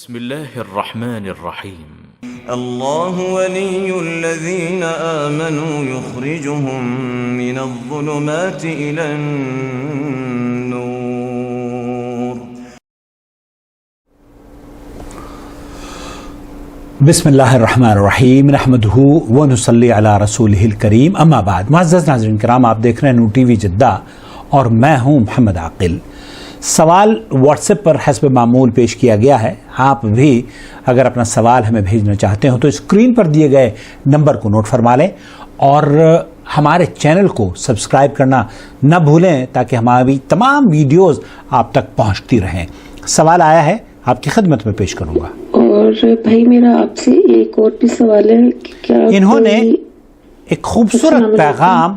بسم الله الرحمن الرحيم الله ولي الذين آمنوا يخرجهم من الظلمات إلى النور. بسم اللہ الرحمن الرحیم نحمدہ ونصلی علی رسولہ الکریم اما بعد. معزز ناظرین کرام، آپ دیکھ رہے ہیں نو ٹی وی جدہ اور میں ہوں محمد عاقل. سوال واٹس ایپ پر حسب معمول پیش کیا گیا ہے. آپ بھی اگر اپنا سوال ہمیں بھیجنا چاہتے ہو تو اسکرین پر دیے گئے نمبر کو نوٹ فرما لیں اور ہمارے چینل کو سبسکرائب کرنا نہ بھولیں تاکہ ہماری تمام ویڈیوز آپ تک پہنچتی رہیں. سوال آیا ہے، آپ کی خدمت میں پیش کروں گا. اور بھائی میرا آپ سے ایک اور بھی سوال ہے کہ کیا انہوں نے ایک خوبصورت پیغام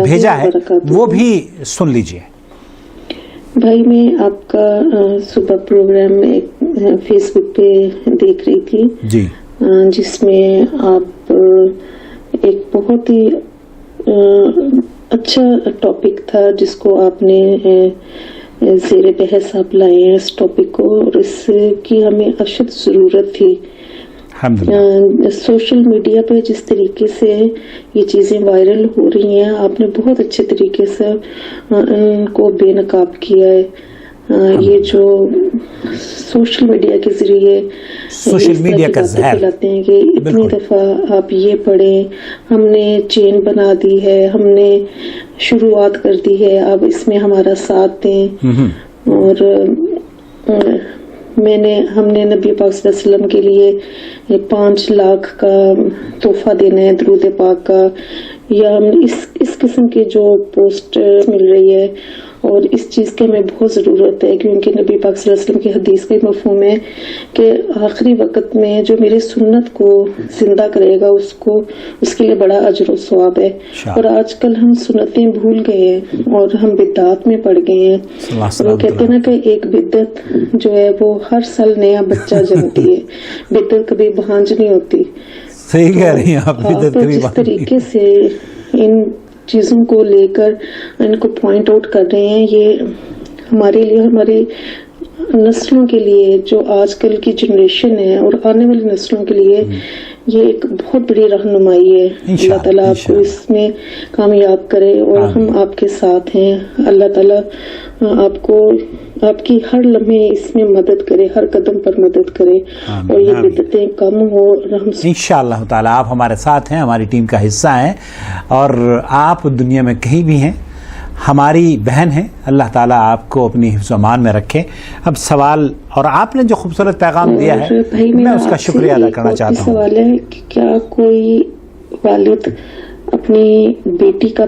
بھیجا ہے، وہ بھی سن لیجئے. بھائی میں آپ کا صبح پروگرام میں فیس بک پہ دیکھ رہی تھی جی، جس میں آپ ایک بہت ہی اچھا ٹاپک تھا جس کو آپ نے زیر بحث آپ لائے ہیں اس ٹاپک کو، اور اس کی ہمیں اشد ضرورت تھی. سوشل میڈیا پہ جس طریقے سے یہ چیزیں وائرل ہو رہی ہیں، آپ نے بہت اچھے طریقے سے ان کو بے نقاب کیا ہے. یہ جو سوشل میڈیا کے ذریعے سوشل میڈیا کا زہر پھیلاتے ہیں کہ اتنی دفعہ آپ یہ پڑھیں، ہم نے چین بنا دی ہے، ہم نے شروعات کر دی ہے، اب اس میں ہمارا ساتھ دیں. اور ہم نے نبی پاک صلی اللہ علیہ وسلم کے لیے 5 لاکھ کا تحفہ دینا ہے درود پاک کا، یا ہم اس قسم کی جو پوسٹ مل رہی ہے، اور اس چیز کی ہمیں بہت ضرورت ہے کیونکہ نبی پاک صلی اللہ علیہ وسلم کی حدیث کا مفہوم ہے کہ آخری وقت میں جو میری سنت کو زندہ کرے گا اس کے لیے بڑا اجر و ثواب ہے. اور آج کل ہم سنتیں بھول گئے ہیں اور ہم بدعات میں پڑ گئے ہیں. وہ کہتے ہیں نا کہ ایک بدعت جو ہے وہ ہر سال نیا بچہ جنتی ہے، بدعت کبھی بھانج نہیں ہوتی. صحیح کہہ رہی ہیں آپ. جس طریقے سے ان چیزوں کو لے کر ان کو پوائنٹ آؤٹ کر رہے ہیں، یہ ہمارے لیے، ہماری نسلوں کے لیے، جو آج کل کی جنریشن ہے اور آنے والی نسلوں کے لیے یہ ایک بہت بڑی رہنمائی ہے. اللہ تعالیٰ آپ کو اس میں کامیاب کرے اور ہم آپ کے ساتھ ہیں. اللہ تعالیٰ آپ کی ہر لمحے اس میں مدد کرے، ہر قدم پر مدد کرے اور یہ بدعتیں کم ہو. انشاءاللہ تعالیٰ آپ ہمارے ساتھ ہیں، ہماری ٹیم کا حصہ ہیں، اور آپ دنیا میں کہیں بھی ہیں ہماری بہن ہیں. اللہ تعالیٰ آپ کو اپنی حفظ و امان میں رکھے. اب سوال، اور آپ نے جو خوبصورت پیغام دیا ہے میں اس کا شکریہ ادا کرنا چاہتا ہوں. سوال ہے کہ کیا کوئی والد اپنی بیٹی کا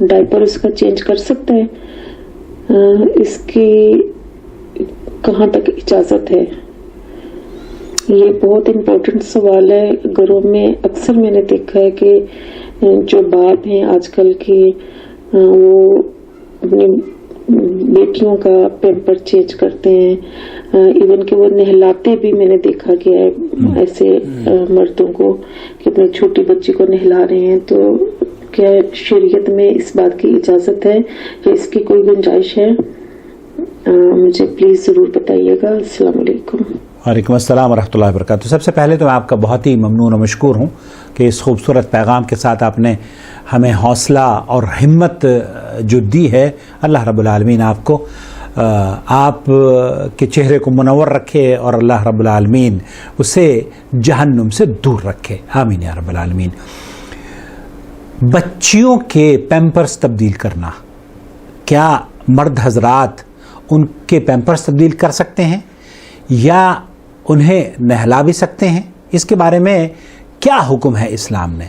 ڈائپر اس کا چینج کر سکتا ہے؟ اس کی کہاں تک اجازت ہے؟ یہ بہت امپورٹنٹ سوال ہے. گھروں میں اکثر میں نے دیکھا ہے کہ جو باپ ہیں آج کل کے، وہ اپنی بیٹیوں کا پیمپر چینج کرتے ہیں، ایون کہ وہ نہلاتے بھی میں نے دیکھا گیا ہے ایسے مردوں کو کہ اپنی چھوٹی بچی کو نہلا رہے ہیں. تو کیا شریعت میں اس بات کی اجازت ہے کہ اس کی کوئی گنجائش ہے؟ مجھے پلیز ضرور بتائیے گا. السلام علیکم. وعلیکم السلام ورحمۃ اللہ وبرکاتہ. سب سے پہلے تو میں آپ کا بہت ہی ممنون و مشکور ہوں کہ اس خوبصورت پیغام کے ساتھ آپ نے ہمیں حوصلہ اور ہمت جو دی ہے. اللہ رب العالمین آپ کو، آپ کے چہرے کو منور رکھے اور اللہ رب العالمین اسے جہنم سے دور رکھے. آمین یا رب العالمین. بچیوں کے پیمپرز تبدیل کرنا، کیا مرد حضرات ان کے پیمپرز تبدیل کر سکتے ہیں یا انہیں نہلا بھی سکتے ہیں؟ اس کے بارے میں کیا حکم ہے اسلام نے؟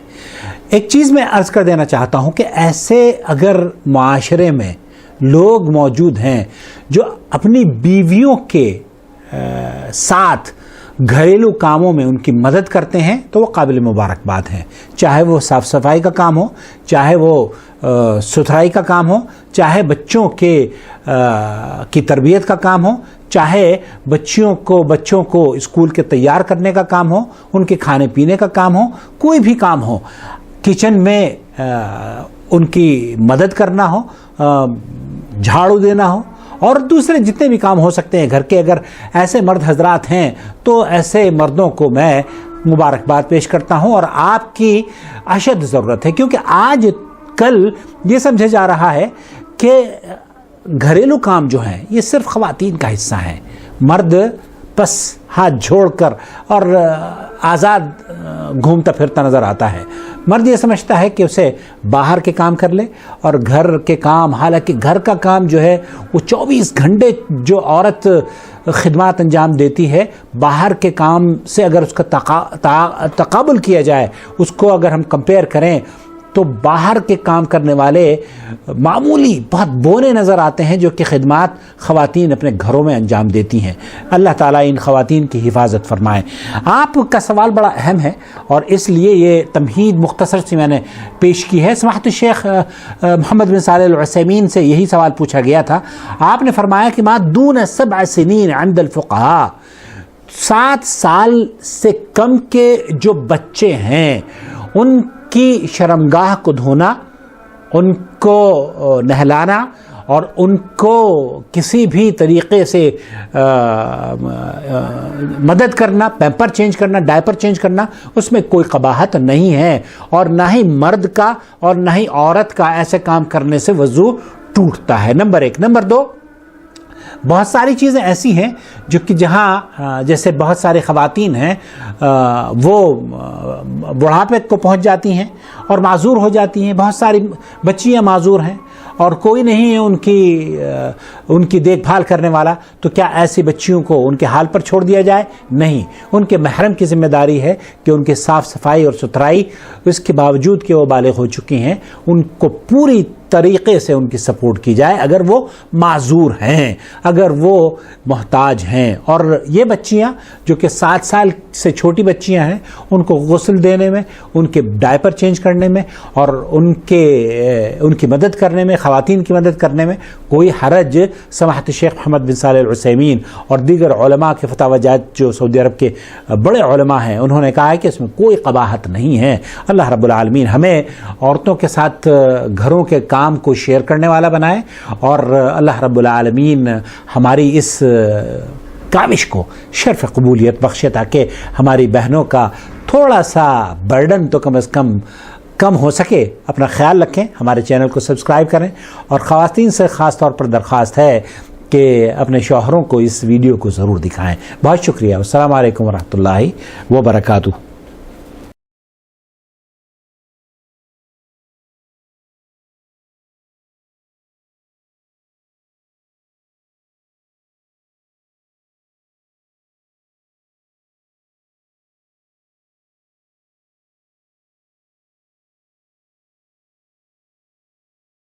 ایک چیز میں عرض کر دینا چاہتا ہوں کہ ایسے اگر معاشرے میں لوگ موجود ہیں جو اپنی بیویوں کے ساتھ گھریلو کاموں میں ان کی مدد کرتے ہیں تو وہ قابل مبارکباد ہیں. چاہے وہ صاف صفائی کا کام ہو، چاہے وہ ستھرائی کا کام ہو، چاہے بچوں کی تربیت کا کام ہو، چاہے بچوں کو اسکول کے تیار کرنے کا کام ہو، ان کے کھانے پینے کا کام ہو، کوئی بھی کام ہو، کچن میں ان کی مدد کرنا ہو، جھاڑو دینا ہو اور دوسرے جتنے بھی کام ہو سکتے ہیں گھر کے، اگر ایسے مرد حضرات ہیں تو ایسے مردوں کو میں مبارکباد پیش کرتا ہوں، اور آپ کی اشد ضرورت ہے، کیونکہ آج کل یہ سمجھا جا رہا ہے کہ گھریلو کام جو ہیں یہ صرف خواتین کا حصہ ہیں، مرد بس ہاتھ جوڑ کر اور آزاد گھومتا پھرتا نظر آتا ہے۔ مرد یہ سمجھتا ہے کہ اسے باہر کے کام کر لے اور گھر کے کام، حالانکہ گھر کا کام جو ہے وہ 24 گھنٹے جو عورت خدمات انجام دیتی ہے، باہر کے کام سے اگر اس کا تقابل کیا جائے، اس کو اگر ہم کمپیئر کریں تو باہر کے کام کرنے والے معمولی بہت بونے نظر آتے ہیں جو کہ خدمات خواتین اپنے گھروں میں انجام دیتی ہیں۔ اللہ تعالیٰ ان خواتین کی حفاظت فرمائے۔ آپ کا سوال بڑا اہم ہے اور اس لیے یہ تمہید مختصر سی میں نے پیش کی ہے۔ سماحت الشیخ محمد بن صالح العثیمین سے یہی سوال پوچھا گیا تھا، آپ نے فرمایا کہ ما دون 7 سنین عند الفقہاء، 7 سال سے کم کے جو بچے ہیں ان کی شرمگاہ کو دھونا، ان کو نہلانا اور ان کو کسی بھی طریقے سے مدد کرنا، پیمپر چینج کرنا، ڈائپر چینج کرنا، اس میں کوئی قباحت نہیں ہے، اور نہ ہی مرد کا اور نہ ہی عورت کا ایسے کام کرنے سے وضو ٹوٹتا ہے، نمبر 1۔ نمبر 2، بہت ساری چیزیں ایسی ہیں جو کہ جہاں جیسے بہت سارے خواتین ہیں وہ بڑھاپے کو پہنچ جاتی ہیں اور معذور ہو جاتی ہیں، بہت ساری بچیاں معذور ہیں اور کوئی نہیں ہے ان کی دیکھ بھال کرنے والا، تو کیا ایسی بچیوں کو ان کے حال پر چھوڑ دیا جائے؟ نہیں، ان کے محرم کی ذمہ داری ہے کہ ان کے صاف صفائی اور ستھرائی، اس کے باوجود کہ وہ بالغ ہو چکی ہیں، ان کو پوری طریقے سے ان کی سپورٹ کی جائے اگر وہ معذور ہیں، اگر وہ محتاج ہیں۔ اور یہ بچیاں جو کہ 7 سال سے چھوٹی بچیاں ہیں، ان کو غسل دینے میں، ان کے ڈائپر چینج کرنے میں اور ان کی مدد کرنے میں، خواتین کی مدد کرنے میں کوئی حرج سماحت شیخ محمد بن صالح العثیمین اور دیگر علماء کے فتاوی جات جو سعودی عرب کے بڑے علماء ہیں انہوں نے کہا ہے کہ اس میں کوئی قباحت نہیں ہے۔ اللہ رب العالمین ہمیں عورتوں کے ساتھ گھروں کے کام کو شیئر کرنے والا بنائے، اور اللہ رب العالمین ہماری اس کاوش کو شرف قبولیت بخشے تاکہ ہماری بہنوں کا تھوڑا سا برڈن تو کم از کم ہو سکے۔ اپنا خیال رکھیں، ہمارے چینل کو سبسکرائب کریں، اور خواتین سے خاص طور پر درخواست ہے کہ اپنے شوہروں کو اس ویڈیو کو ضرور دکھائیں۔ بہت شکریہ۔ السلام علیکم ورحمۃ اللہ وبرکاتہ۔